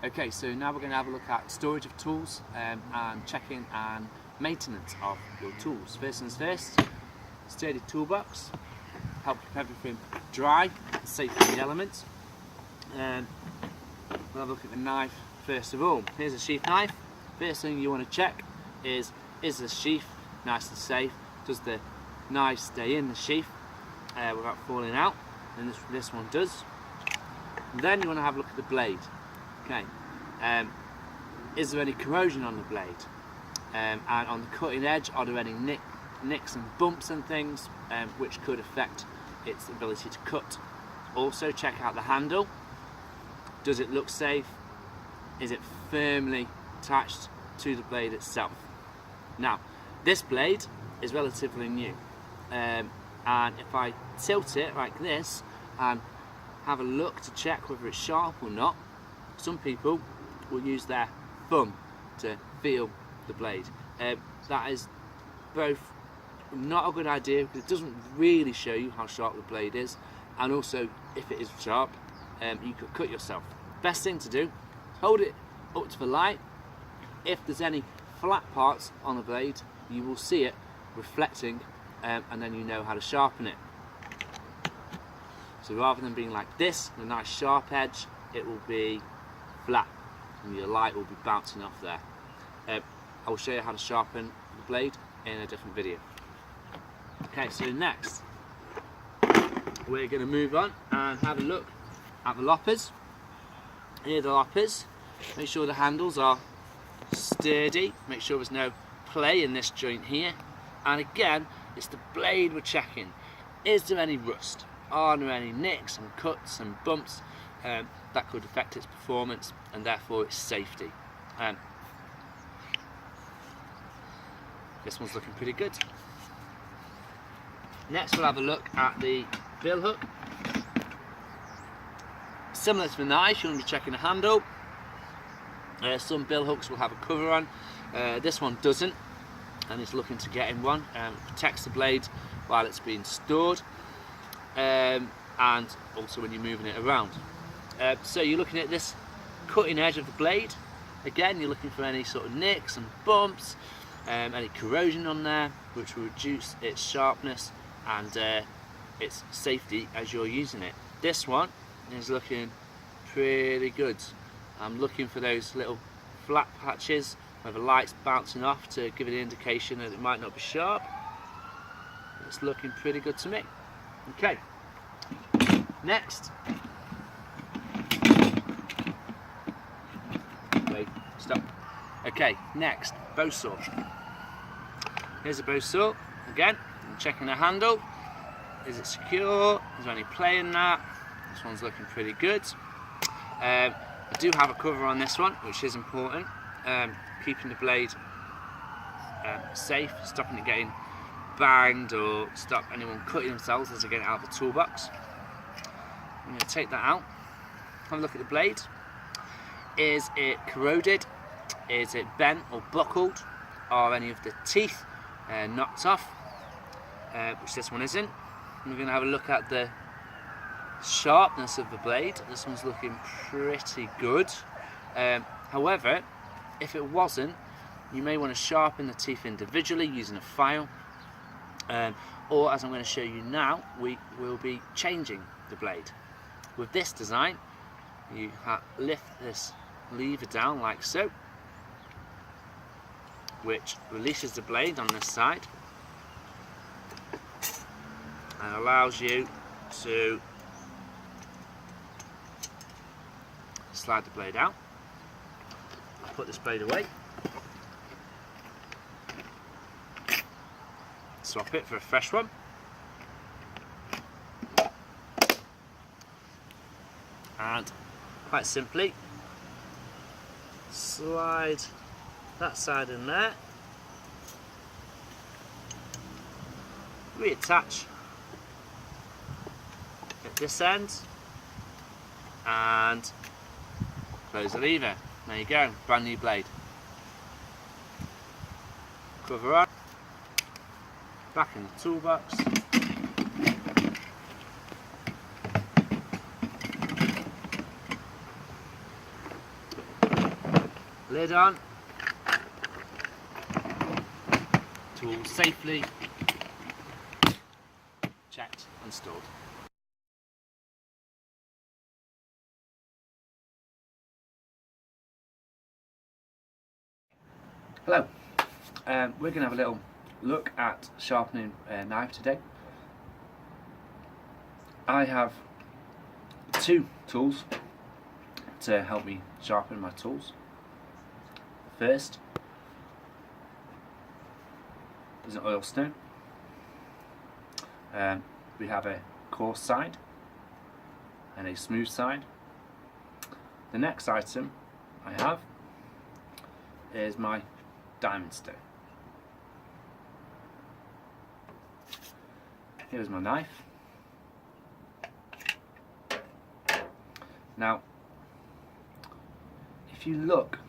Okay, so now we're going to have a look at storage of tools and checking and maintenance of your tools. First things first, sturdy toolbox, help keep everything dry, safe from the elements. We'll have a look at the knife first of all. Here's a sheath knife. First thing you want to check is the sheath nice and safe? Does the knife stay in the sheath without falling out? And this one does. And then you want to have a look at the blade. Okay, is there any corrosion on the blade? And on the cutting edge, are there any nicks and bumps and things which could affect its ability to cut? Also check out the handle. Does it look safe? Is it firmly attached to the blade itself? Now, this blade is relatively new, and if I tilt it like this and have a look to check whether it's sharp or not, some people will use their thumb to feel the blade. That is both not a good idea because it doesn't really show you how sharp the blade is, and also if it is sharp, you could cut yourself. Best thing to do, hold it up to the light. If there's any flat parts on the blade, you will see it reflecting, and then you know how to sharpen it. So rather than being like this, a nice sharp edge, it will be flat and your light will be bouncing off there. I will show you how to sharpen the blade in a different video. Okay, so next we're going to move on and have a look at the loppers. Here are the loppers. Make sure the handles are sturdy, make sure there's no play in this joint here, and again it's the blade we're checking. Is there any rust? Are there any nicks and cuts and bumps that could affect its performance and therefore its safety? This one's looking pretty good. Next we'll have a look at the bill hook. Similar to the knife, you want to be checking the handle. Some bill hooks will have a cover on, this one doesn't, and it's looking to get in one. It protects the blade while it's being stored, and also when you're moving it around. So you're looking at this cutting edge of the blade. Again, you're looking for any sort of nicks and bumps, any corrosion on there, which will reduce its sharpness and its safety as you're using it. This one is looking pretty good. I'm looking for those little flat patches where the light's bouncing off to give it an indication that it might not be sharp. It's looking pretty good to me. Okay, next. Wait, stop. Okay, next, bow saw. Here's a bow saw. Again, I'm checking the handle. Is it secure? Is there any play in that? This one's looking pretty good. I do have a cover on this one, which is important, keeping the blade safe, stopping it getting banged or stop anyone cutting themselves as they get it out of the toolbox. I'm going to take that out, have a look at the blade. Is it corroded? Is it bent or buckled? Are any of the teeth knocked off? Which this one isn't. We're going to have a look at the sharpness of the blade. This one's looking pretty good. However, if it wasn't, you may want to sharpen the teeth individually using a file, or as I'm going to show you now, we will be changing the blade. With this design, you lift this lever down like so, which releases the blade on this side and allows you to slide the blade out. I'll put this blade away, swap it for a fresh one, and quite simply slide that side in there, reattach at this end and close the lever. There you go, brand new blade. Cover on, back in the toolbox. Lid on. Tool safely checked and stored. Hello, we're going to have a little look at sharpening a knife today. I have two tools to help me sharpen my tools. First is an oil stone. We have a coarse side and a smooth side. The next item I have is my diamond stone. Here's my knife. Now, if you look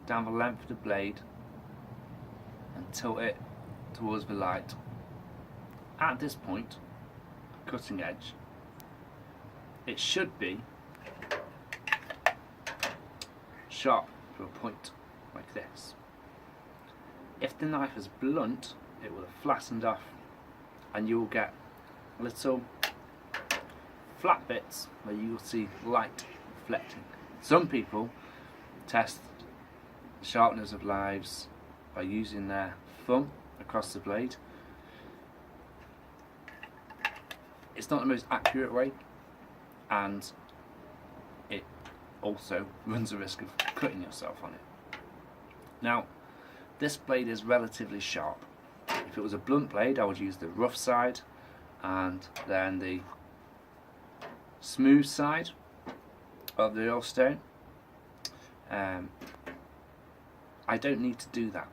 down the length of the blade and tilt it towards the light, at this point, cutting edge, it should be sharp to a point like this. If the knife is blunt, it will have flattened off and you'll get little flat bits where you will see light reflecting. Some people test the sharpness of knives by using their thumb across the blade. It's not the most accurate way, and it also runs the risk of cutting yourself on it. Now, this blade is relatively sharp. If it was a blunt blade, I would use the rough side and then the smooth side of the oil stone. I don't need to do that.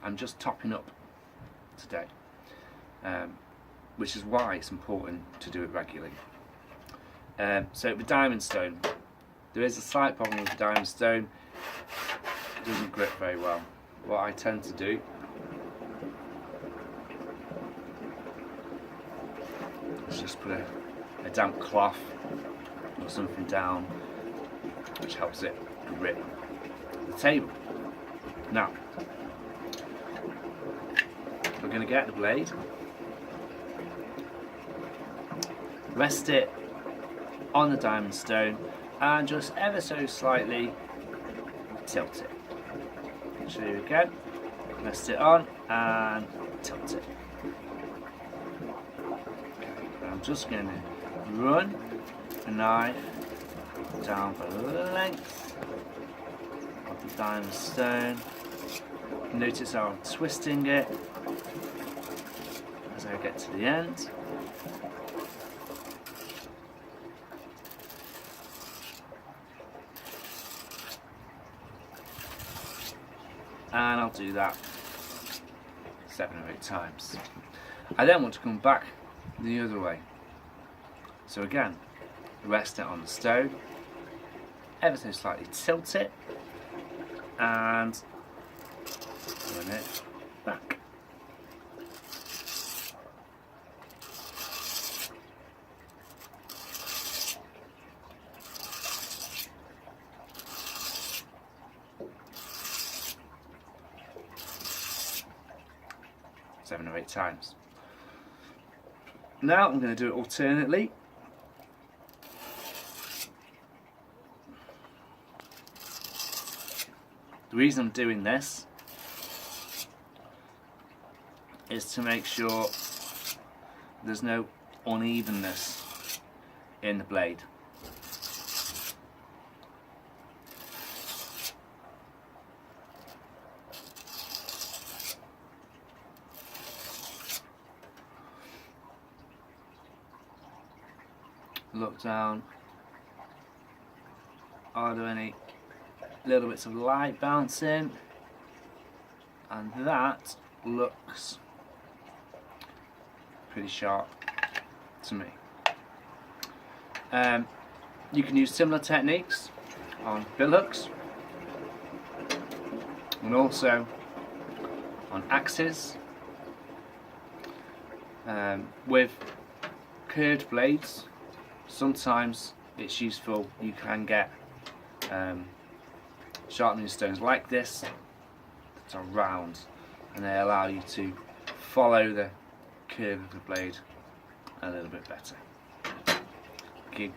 I'm just topping up today, which is why it's important to do it regularly. So with diamond stone, there is a slight problem with the diamond stone. It doesn't grip very well. What I tend to do is just put a damp cloth or something down, which helps it grip the table. Now, we're going to get the blade, rest it on the diamond stone, and just ever so slightly tilt it. Show you again. Rest it on and tilt it. Okay, I'm just going to run the knife down the length of the diamond stone. Notice how I'm twisting it as I get to the end. And I'll do that 7 or 8 times. I then want to come back the other way. So again, rest it on the stone, ever so slightly tilt it, and run it back. Seven or 8 times. Now I'm going to do it alternately. The reason I'm doing this is to make sure there's no unevenness in the blade. Look down. Are there any little bits of light bouncing? And that looks pretty sharp to me. You can use similar techniques on bill hooks and also on axes. With curved blades, sometimes it's useful, you can get sharpening stones like this that are round, and they allow you to follow the curve of the blade a little bit better. Thank you.